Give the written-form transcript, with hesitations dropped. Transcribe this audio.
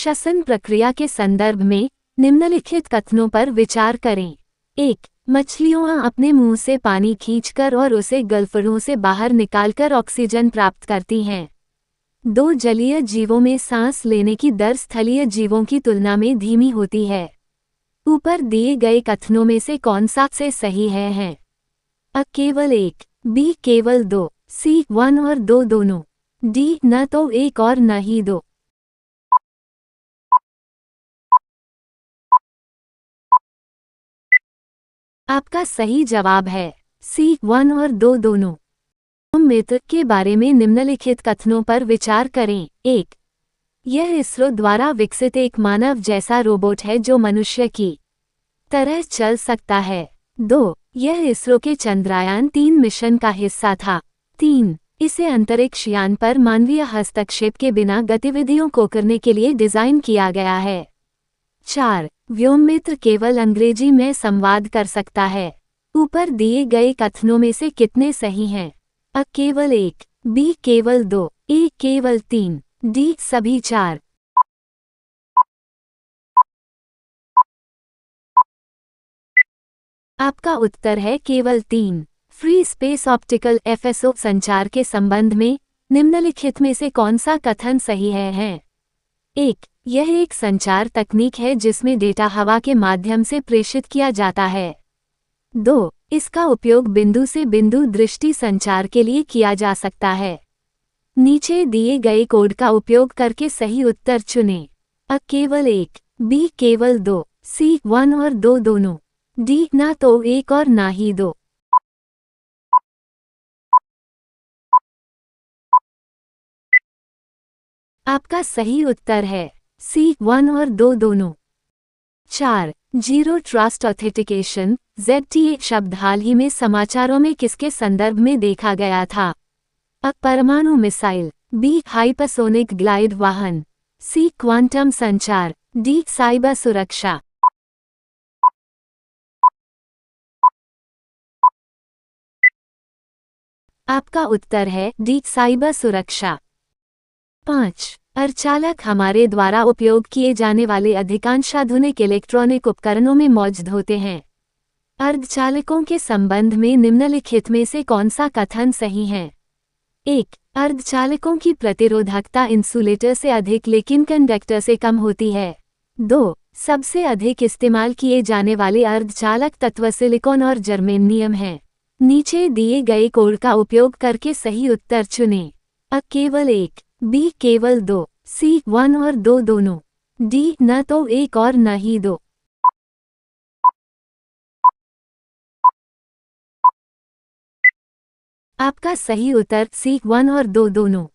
श्वसन प्रक्रिया के संदर्भ में निम्नलिखित कथनों पर विचार करें। 1. मछलियां अपने मुंह से पानी खींचकर और उसे गलफड़ों से बाहर निकालकर ऑक्सीजन प्राप्त करती हैं। 2. जलीय जीवों में सांस लेने की दर स्थलीय जीवों की तुलना में धीमी होती है। ऊपर दिए गए कथनों में से कौन सा से सही है? अ. केवल 1, बी. केवल 2, सी. 1 और 2 दोनों, डी. न तो 1 और न ही 2। आपका सही जवाब है सी. 1 और 2 दोनों। मित्र के बारे में निम्नलिखित कथनों पर विचार करें। 1. यह इसरो द्वारा विकसित एक मानव जैसा रोबोट है जो मनुष्य की तरह चल सकता है। 2. यह इसरो के चंद्रयान-3 मिशन का हिस्सा था। 3. इसे अंतरिक्ष यान पर मानवीय हस्तक्षेप के बिना गतिविधियों को करने के लिए डिजाइन किया गया है। 4. व्योममित्र केवल अंग्रेजी में संवाद कर सकता है। ऊपर दिए गए कथनों में से कितने सही हैं? अ. केवल 1, बी. केवल 2, ए. केवल 3, डी. सभी 4। आपका उत्तर है केवल 3। फ्री स्पेस ऑप्टिकल एफएसओ संचार के संबंध में निम्नलिखित में से कौन सा कथन सही है? 1. यह एक संचार तकनीक है जिसमें डेटा हवा के माध्यम से प्रेषित किया जाता है। 2. इसका उपयोग बिंदु से बिंदु दृष्टि संचार के लिए किया जा सकता है। नीचे दिए गए कोड का उपयोग करके सही उत्तर चुनें। अ. केवल 1, बी. केवल 2, सी. 1 और 2 दोनों, डी. ना तो 1 और ना ही 2। आपका सही उत्तर है सी. 1 और 2 दोनों। 4. जीरो ट्रस्ट ऑथेंटिकेशन ZTA शब्द हाल ही में समाचारों में किसके संदर्भ में देखा गया था? अ. परमाणु मिसाइल, बी. हाइपरसोनिक ग्लाइड वाहन, सी. क्वांटम संचार, डी. साइबर सुरक्षा। आपका उत्तर है डी. साइबर सुरक्षा। 5. अर्धचालक हमारे द्वारा उपयोग किए जाने वाले अधिकांश आधुनिक इलेक्ट्रॉनिक उपकरणों में मौजूद होते हैं। अर्धचालकों के संबंध में निम्नलिखित में से कौन सा कथन सही है? 1. अर्धचालकों की प्रतिरोधकता इंसुलेटर से अधिक लेकिन कंडक्टर से कम होती है। 2. सबसे अधिक इस्तेमाल किए जाने वाले अर्धचालक तत्व सिलिकॉन और जर्मेनियम हैं। नीचे दिए गए कोड का उपयोग करके सही उत्तर चुनें। अ. केवल 1, बी. केवल 2, सी. 1 और 2 दोनों, डी. न तो 1 और न ही 2। आपका सही उत्तर सी. 1 और 2 दोनों।